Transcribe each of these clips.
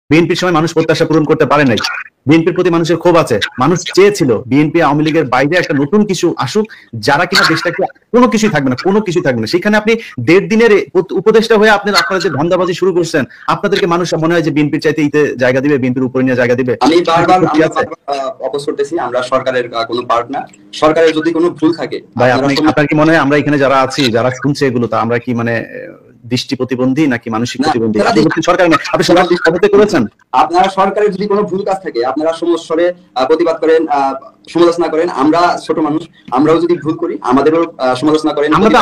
বিএনপির সময় মানুষ প্রত্যাশা পূরণ করতে পারে নাই, বিএনপির প্রতি মানুষের ক্ষোভ আছে, মানুষ চেয়েছিল বিএনপি আওয়ামী লীগের বাইরে একটা নতুন কিছু আসুক, যারা কিনা দেশটাকে কোনো কিছুই থাকবে না, কোনো কিছুই থাকবে না। সেখানে আপনি 1.5 দিনের উপদেষ্টা হয়ে আপনারা যে ধান্দাবাজি শুরু করছেন, আপনাদেরকে মানুষ মনে হয় যে বিএনপির চাইতে ইতে জায়গা দিবে, বিএনপির উপরে নিয়ে জায়গা দিবে। আমি বারবার অপোজ করতেছি, আমরা সরকারের কোনো পার্ট না। সরকারের যদি কোনো ভুল থাকে, ভাই আপনার কি মনে হয় আমরা এখানে যারা আছি, যারা শুনছে এগুলো, তা আমরা কি মানে দৃষ্টি প্রতিবন্ধী নাকি মানসিক প্রতিবন্ধী? সরকার আপনি সরকার করেছেন, আপনারা সরকারের যদি কোনো ভুল কাজ থাকে আপনারা সমস্যরে প্রতিবাদ করেন, সমালোচনা করেন। আমরা ছোট মানুষ, আমরাও যদি ভুল করি আমাদেরও সমালোচনা করেন। আমরা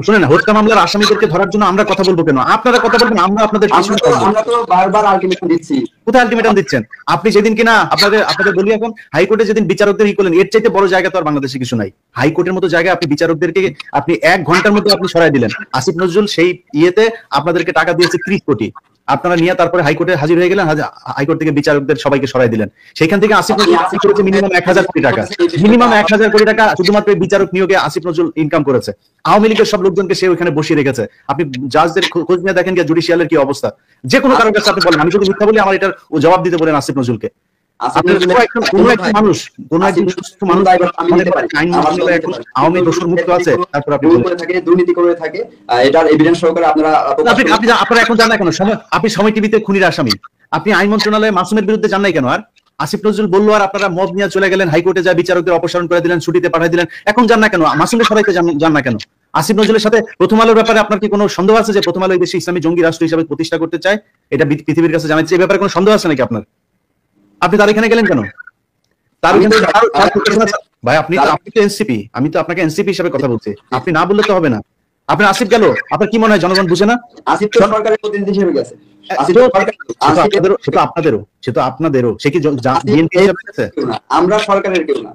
শুনেন, হত্যা মামলার আসামিদেরকে ধরার জন্য আমরা কথা বলবো কেন? আপনারা কথা বলবেন, আমরা আপনাদের আমরা তো বারবার আলটিমেটাম দিচ্ছি। কোথায় আলটিমেটাম দিচ্ছেন আপনি? যেদিন কিনা আপনাদের বলি, এখন হাইকোর্টে যেদিন বিচারকদের ই করলেন, এর চাইতে বড় জায়গা তো আর বাংলাদেশে কিছু নাই। হাইকোর্টের মতো জায়গায় আপনি বিচারকদেরকে আপনি 1 ঘন্টার মধ্যে আপনি সরাই দিলেন। আসিফ নজরুল সেই ইয়েতে আপনাদেরকে টাকা দিয়েছে 30 কোটি, আপনারা নিয়ে তারপরে হাইকোর্টে হাজির হয়ে গেলেন, হাইকোর্ট থেকে বিচারকদের সবাইকে সরাই দিলেন। সেখান থেকে আসিফ নজরুল করেছে মিনিমাম 1000 কোটি টাকা, মিনিমাম 1000 কোটি টাকা শুধুমাত্র বিচারক নিয়োগে আসিফ নজরুল ইনকাম করেছে। আওয়ামী লীগের সব লোকজনকে সে ওখানে বসিয়ে রেখেছে। আপনি জাজদের খোঁজ নিয়ে দেখেন গিয়ে জুডিশিয়ালের কি অবস্থা। যে কোনো কারোর কাছে আপনি বলেন, আমি যদি মিথ্যা বলি আমার এটার জবাব দিতে বলেন আসিফ নজরুলকে। দুর্নীতি করে থাকে, এটার এভিডেন্স সহকারে আপনারা এখন জান না কেন? আপনি সময় টিভিতে খুনির আসামি, আপনি আইন মন্ত্রণালয়ে মাসুমের বিরুদ্ধে জান নাই কেন? আর আসিফ নজরুল বললো আর আপনারা মব নিয়ে চলে গেলেন, হাইকোর্টে যা বিচারকদের অপসারণ করে দিলেন, ছুটিতে পাঠিয়ে দিলেন। এখন জান না কেন? মাসুমের সরাইতে যান না কেন? আসিফ নজরুলের সাথে প্রথম আলোর ব্যাপারে আপনার কি কোনো সন্দেহ আছে যে প্রথম আলো এই দেশে ইসলামী জঙ্গি রাষ্ট্র হিসেবে প্রতিষ্ঠা করতে চায়? এটা পৃথিবীর কাছে জানাচ্ছে, এই ব্যাপারে কোনো সন্দেহ আছে নাকি আপনার? আপনি তার এখানে গেলেন কেন? ভাই আপনি তো এনসিপি, আমি তো আপনাকে এনসিপি হিসেবে কথা বলছি, আপনি না বললে তো হবে না। আপনার আসিফ গেল, আপনার কি মনে হয় জনগণ বুঝে না? আসিফ তো সরকারের প্রতিনিধি হিসেবে গেছে। আপনাদেরও সে কি আমরা সরকারের কেউ না।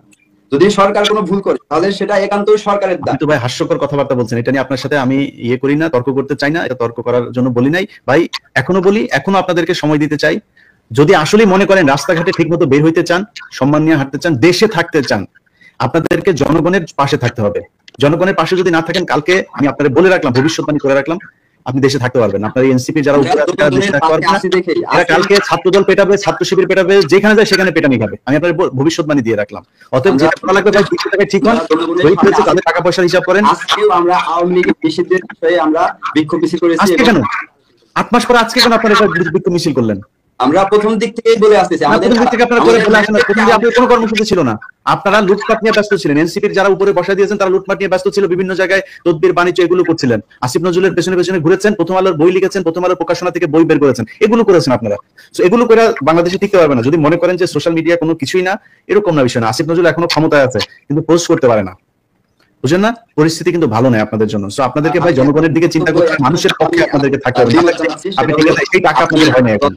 যদি সরকার কোনো ভুল করে তাহলে সেটা একান্তই সরকারের দায়। তো ভাই হাস্যকর কথাবার্তা বলছেন, এটা নিয়ে আপনার সাথে আমি ইয়ে করি না, তর্ক করতে চাই না, এটা তর্ক করার জন্য বলি নাই ভাই। এখনো বলি, এখনো আপনাদেরকে সময় দিতে চাই। যদি আসলে মনে করেন রাস্তাঘাটে ঠিক মতো বের হইতে চান, সম্মান নিয়ে হাঁটতে চান, দেশে থাকতে চান, আপনাদেরকে জনগণের পাশে থাকতে হবে। জনগণের পাশে যদি না থাকেন, কালকে আমি আপনাদের বলে রাখলাম, ভবিষ্যৎবাণী করে রাখলাম, আপনি দেশে থাকতে পারবেন। আপনার এনসিপি যারা উপরে আছে তারা দেশে থাকতে পারবে না। এরা কালকে ছাত্রদল পেটাবে, ছাত্র শিবির পেটাবে, যেখানে যায় সেখানে পেটানি খাবে। আমি আপনাদের ভবিষ্যৎবাণী দিয়ে রাখলাম। অতএব যেটা করা লাগবে ভাই, ঠিক হন, তাদের টাকা পয়সার হিসাব করেন। আজকেও আমরা আওয়ামী লীগের নিষিদ্ধের বিষয়ে আমরা বিক্ষোভ মিছিল করেছি। আজকে কেন 8 মাস পরে আজকে কেন আপনারা বিক্ষোভ মিছিল করলেন? আমরা প্রথম দিক থেকেই বলে আসতেছি, আমাদের প্রথম দিক থেকে আপনারা করে বলে আসেন, প্রথম দিকে আপনাদের কোনো কর্মসূচি ছিল না, আপনারা লুটপাট নিয়ে ব্যস্ত ছিলেন। এনসিপির যারা উপরে বসায় দিয়েছেন তারা লুটপাট নিয়ে ব্যস্ত ছিল, বিভিন্ন জায়গায় তদবির বাণিজ্য এগুলো করছিলেন। আসিফ নজরুলের পেছনে পেছনে ঘুরেছেন, প্রথম আলোর বই লিখেছেন, প্রথম আলোর প্রকাশনা থেকে বই বের করেছেন, এগুলো করেছেন আপনারা। তো এগুলো করে বাংলাদেশে টিকতে পারবে না। যদি মনে করেন যে সোশ্যাল মিডিয়া কোনো কিছুই না, এরকম না বিষয় না। আসিফ নজরুল এখনো ক্ষমতায় আছে কিন্তু পোস্ট করতে পারে না, বুঝেন না? পরিস্থিতি কিন্তু ভালো নয় আপনাদের জন্য। সো আপনাদেরকে ভাই জনগণের দিকে চিন্তা করতে, মানুষের পক্ষে আপনাদেরকে থাকতে হবে। আপনি ঠিক আছে, এই টাকা আপনাদের হয় না। এখন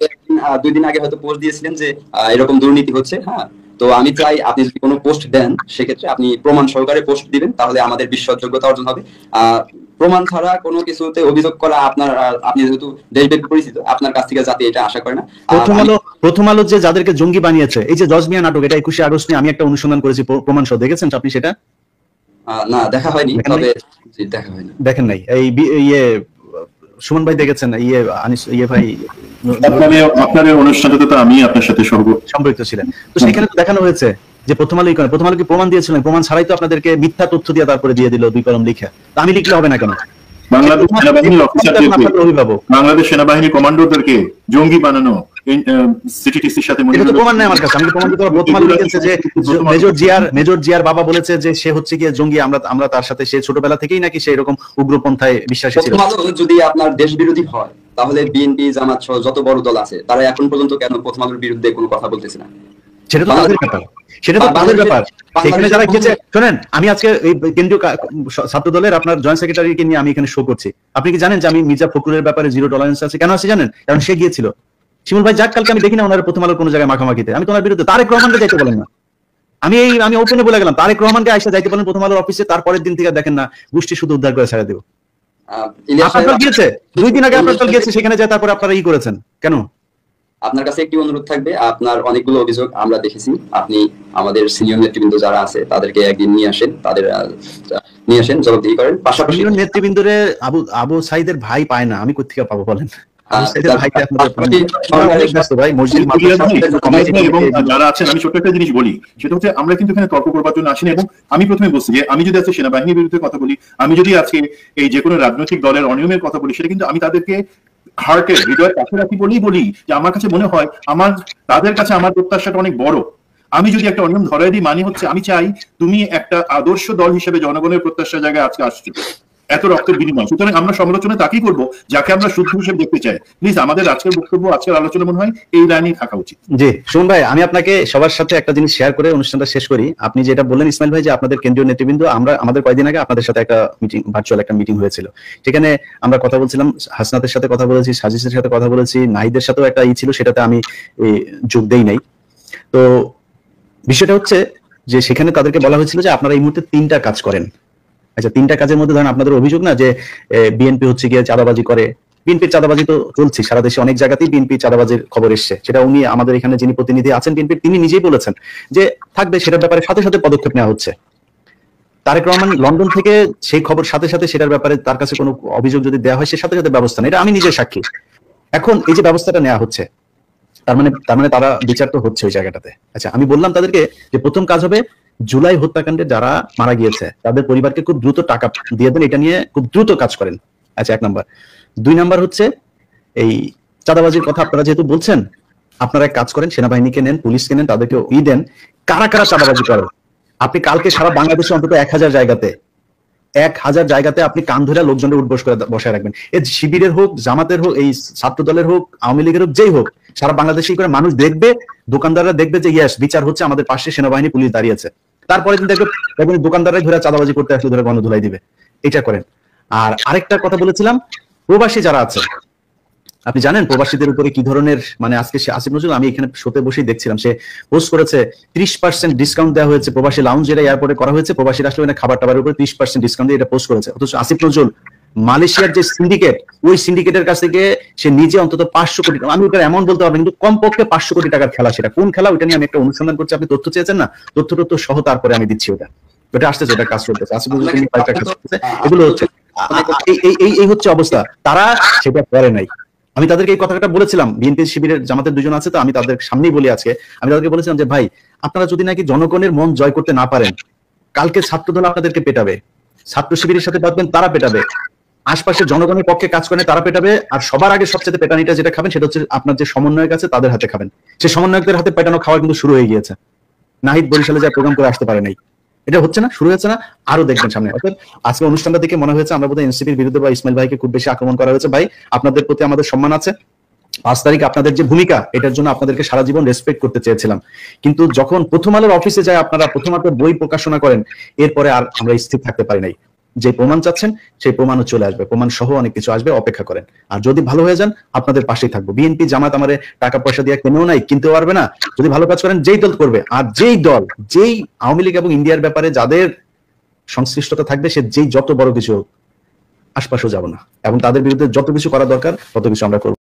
2 দিন আগে হয়তো পোস্ট দিয়েছিলেন যে এরকম দুর্নীতি হচ্ছে, হ্যাঁ। তো আমি চাই আপনি যদি কোনো পোস্ট দেন, সেক্ষেত্রে আপনি প্রমাণ সহকারে পোস্ট দিবেন, তাহলে আমাদের বিশ্বাসযোগ্যতা অর্জন হবে। প্রমাণ ছাড়া কোনো কিছুতে অভিযোগ করা আপনি যেহেতু দেশব্যাপী পরিচিত, আপনার কাছ থেকে যাতে এটা আশা করে না। প্রথম আলো যে যাদেরকে জঙ্গি বানিয়েছে, এই যে জজমিয়া নাটক, এটা 21শে আগস্ট নিয়ে আমি একটা অনুসন্ধান করেছি, প্রমাণ সহ, দেখেছেন আপনি সেটা? না, দেখা হয়নি, তবে দেখা হয়নি। দেখেন নাই? এই সুমন ভাই দেখেছেন? ভাই আপনাদের অনুষ্ঠানটাতে তো আমি আপনার সাথে সম্পৃক্ত ছিলেন। তো সেখানে তো দেখানো হয়েছে যে প্রথম আলো কি প্রমাণ দিয়েছিলেন? প্রমাণ ছাড়াই তো আপনাদেরকে মিথ্যা তথ্য দিয়ে তারপরে দিয়ে দিল 2 কলম লিখে। তা আমি লিখলে হবে না কেন? বাংলাদেশ সেনাবাহিনী কমান্ডোদেরকে জঙ্গি বানানো সিটিটিসির সাথে প্রমাণ নাই আমার কাছে। আমি প্রমাণ দিতে পারবো। প্রথম আলো লিখেছে যে মেজর জিয়ার বাবা বলেছে যে সে হচ্ছে গিয়ে জঙ্গি, আমরা তার সাথে সে ছোটবেলা থেকেই নাকি সে এরকম উগ্রপন্থায় বিশ্বাসী ছিল। প্রথম আলো যদি আপনার দেশ বিরোধী হয়, তাহলে বিএনপি, জামাত সহ যত বড় দল আছে তারা এখন পর্যন্ত কেন প্রথম আলোর বিরুদ্ধে কোনো কথা বলতেছে না? সেটা তো তাদের ব্যাপার, সেটা তো তাদের ব্যাপার। সেখানে যারা গিয়েছে, শোনেন, আমি আজকে এই কেন্দ্রীয় ছাত্র দলের আপনার জয়েন্ট সেক্রেটারিকে নিয়ে আমি এখানে শো করছি। আপনি কি জানেন যে আমি মির্জা ফখরুলের ব্যাপারে 0 টলারেন্স আছে? কেন আছে জানেন? কারণ সে গিয়েছিল। শিমুল ভাই যাক, কালকে আমি দেখি না ওনার প্রথম আলোর কোনো জায়গায় মাখামাখিতে। আমি তোমার বিরুদ্ধে তারেক রহমানকে যাইতে বলেন না। আমি ওপেনে বলে গেলাম, তারেক রহমানকে আইসা যাইতে বলেন প্রথম আলোর অফিসে, তারপরের দিন থেকে দেখেন না গোষ্ঠী শুধু উদ্ধার করে ছেড়ে দেব। আপনার গিয়েছে 2 দিন আগে, আপনার দল গিয়েছে, সেখানে যায় তারপরে আপনারা করেছেন কেন? আপনার কাছে একটি অনুরোধ থাকবে, আপনার অনেকগুলো অভিযোগ আমরা দেখেছি, আপনি আমাদের সিনিয়র নেতৃবৃন্দ যারা আছে তাদেরকে একদিন নিয়ে আসেন, জবাবদিহি করেন। পাশাপাশি নেতৃবৃন্দরে আবু সাইদের ভাই পায় না, আমি কোথা থেকে পাবো বলেন? এবং যারা আছেন, আমি ছোট্ট একটা জিনিস বলি, সেটা হচ্ছে আমরা কিন্তু এখানে তর্ক করবার জন্য আসিনি। এবং আমি প্রথমে বলছি যে আমি যদি আজকে সেনাবাহিনীর বিরুদ্ধে কথা বলি, আমি যদি আজকে এই যে কোনো রাজনৈতিক দলের অনিয়মের কথা বলি, সেটা কিন্তু আমি তাদেরকে হার্টের হৃদয়ের কাছে রাখি বলি যে আমার কাছে মনে হয় তাদের কাছে আমার প্রত্যাশাটা অনেক বড়। আমি যদি একটা অনিয়ম ধরাই দিই, মানে হচ্ছে আমি চাই তুমি একটা আদর্শ দল হিসেবে জনগণের প্রত্যাশার জায়গায় আজকে আসছো, এত রক্তের বিনিময়। সুতরাং আমরা সমালোচনা তাকেই করবো যাকে আমরা শুদ্ধ হিসেবে দেখতে চাই। প্লিজ আমাদের আজকের বক্তব্য, আজকের আলোচনা মনে হয় এই লাইনেই থাকা উচিত। জি সুমন ভাই, আমি আপনাকে সবার সাথে একটা জিনিস শেয়ার করে অনুষ্ঠানটা শেষ করি। আপনি যেটা বললেন ইসমাইল ভাই, যে আপনাদের কেন্দ্রীয় নেতৃবৃন্দ, আমাদের কয়েকদিন আগে আপনাদের সাথে একটা মিটিং, ভার্চুয়াল একটা মিটিং হয়েছিল, সেখানে আমরা কথা বলছিলাম, হাসনাতের সাথে কথা বলেছি, সাজিসের সাথে কথা বলেছি, নাহিদের সাথেও একটা ছিল, সেটাতে আমি যোগ দেই নাই। তো বিষয়টা হচ্ছে যে সেখানে তাদেরকে বলা হয়েছিল যে আপনারা এই মুহূর্তে 3টা কাজ করেন। আচ্ছা, 3টা কাজের মধ্যে ধরেন আপনাদের অভিযোগ না যে বিএনপি হচ্ছে গিয়ে চাঁদাবাজি করে। বিএনপির চাঁদাবাজি তো চলছে সারা দেশে, অনেক জায়গাতেই বিএনপি চাঁদাবাজির খবর এসছে, সেটা উনি আমাদের এখানে যিনি প্রতিনিধি আছেন বিএনপির, তিনি নিজেই বলেছেন যে থাকবে, সেটার ব্যাপারে সাথে সাথে পদক্ষেপ নেওয়া হচ্ছে। তারেক রহমান লন্ডন থেকে সেই খবর সাথে সাথে সেটার ব্যাপারে তার কাছে কোনো অভিযোগ যদি দেওয়া হয়, সে সাথে সাথে ব্যবস্থা নেয়, এটা আমি নিজে সাক্ষী। এখন এই যে ব্যবস্থাটা নেওয়া হচ্ছে, তার মানে তারা বিচার তো হচ্ছে ওই জায়গাটাতে। আচ্ছা, আমি বললাম তাদেরকে যে প্রথম কাজ হবে জুলাই হত্যাকাণ্ডে যারা মারা গিয়েছে তাদের পরিবারকে খুব দ্রুত টাকা দিয়ে দেন, এটা নিয়ে খুব দ্রুত কাজ করেন। আচ্ছা, 1 নাম্বার। 2 নাম্বার হচ্ছে এই চাঁদাবাজির কথা আপনারা যেহেতু বলছেন, আপনারা এক কাজ করেন, সেনাবাহিনীকে নেন, পুলিশকে নেন, তাদেরকে দেন, কারা কারা চাঁদাবাজি করে। আপনি কালকে সারা বাংলাদেশে অন্তত 1000 জায়গাতে আপনি কান ধরে লোকজনের উঠবোস করে বসায় রাখবেন। এই শিবিরের হোক, জামাতের হোক, এই ছাত্র দলের হোক, আওয়ামী লীগের হোক, যেই হোক, সারা বাংলাদেশে করে মানুষ দেখবে, দোকানদাররা দেখবে যে ইয়েস, বিচার হচ্ছে, আমাদের পাশে সেনাবাহিনী পুলিশ দাঁড়িয়েছে। তারপরে কিন্তু দেখবেন দোকানদাররা ধরে চাঁদাবাজি করতে আসলে ধরে গণ ধুলাই দিবে। এটা করেন। আর আরেকটা কথা বলেছিলাম, প্রবাসী যারা আছে, আপনি জানেন প্রবাসীদের উপরে কি ধরনের, মানে আজকে সে আসিফ নজরুল, আমি এখানে শোতে বসেই দেখছিলাম, সে পোস্ট করেছে 30% ডিসকাউন্ট দেওয়া হয়েছে প্রবাসী লাউঞ্জ, যেটা এয়ারপোর্টে করা হয়েছে, প্রবাসী আসলে খাবার টাবারের উপরে 30% ডিসকাউন্ট দিয়ে এটা পোস্ট করেছে। অথচ আসিফ নজরুল মালয়েশিয়ার যে সিন্ডিকেট, ওই সিন্ডিকেটের কাছ থেকে সে নিজে অন্তত 500 কোটি, আমি ওটা এমন বলতে পারবো কিন্তু কমপক্ষে 500 কোটি টাকার খেলা। সেটা কোন খেলা, ওইটা নিয়ে আমি একটা অনুসন্ধান করছি, আপনি তথ্য চেয়েছেন না, তথ্য সহ তারপরে আমি দিচ্ছি। ওটা আসতেছে, ওটা কাজ করতেছে, আসিফ নজরুল কয়েকটা কাজ করতেছে, এগুলো হচ্ছে। এই হচ্ছে অবস্থা, তারা সেটা করে নাই। আমি তাদেরকে এই কথাটা বলেছিলাম, বিএনপি শিবিরের জামাতের 2 জন আছে, তো আমি তাদের সামনেই বলি, আজকে আমি তাদেরকে বলেছিলাম যে ভাই, আপনারা যদি নাকি জনগণের মন জয় করতে না পারেন, কালকে ছাত্রদল আপনাদেরকে পেটাবে, ছাত্র শিবিরের সাথে পাবেন তারা পেটাবে, আশপাশের জনগণের পক্ষে কাজ করে তারা পেটাবে, আর সবার আগে সবচেয়ে পেটানিটা যেটা খাবেন সেটা হচ্ছে আপনার যে সমন্বয়ক আছে তাদের হাতে খাবেন। সেই সমন্বয়কদের হাতে পেটানো খাওয়া কিন্তু শুরু হয়ে গিয়েছে। নাহিদ বরিশালে যা প্রোগ্রাম করে আসতে পারে নাই, এটা হচ্ছে না, শুরু হয়েছে না, আরো দেখবেন সামনে। অর্থাৎ আজকে অনুষ্ঠানটা দেখে মনে হয়েছে আমরা বোধহয় এনসিপির বিরুদ্ধে বা ইসমাইল ভাইকে খুব বেশি আক্রমণ করা হয়েছে। ভাই, আপনাদের প্রতি আমাদের সম্মান আছে। 5 তারিখ আপনাদের যে ভূমিকা, এটার জন্য আপনাদেরকে সারা জীবন রেসপেক্ট করতে চেয়েছিলাম, কিন্তু যখন প্রথম আলোর অফিসে যায় আপনারা প্রথম আলোর বই প্রকাশনা করেন, এরপরে আর আমরা স্থির থাকতে পারি নাই। যে প্রমাণ চাচ্ছেন সেই প্রমাণও চলে আসবে, প্রমাণ সহ অনেক কিছু আসবে, অপেক্ষা করেন। আর যদি ভালো হয়ে যান, আপনাদের পাশেই থাকবো। বিএনপি জামাত আমাদের টাকা পয়সা দিয়ে কেনেও নাই, কিনতেও পারবে না। যদি ভালো কাজ করেন, যেই দল করবে, আর যেই আওয়ামী লীগ এবং ইন্ডিয়ার ব্যাপারে যাদের সংশ্লিষ্টতা থাকবে, সে যেই যত বড় কিছু আশপাশেও যাব না, এবং তাদের বিরুদ্ধে যত কিছু করা দরকার তত কিছু আমরা করবো।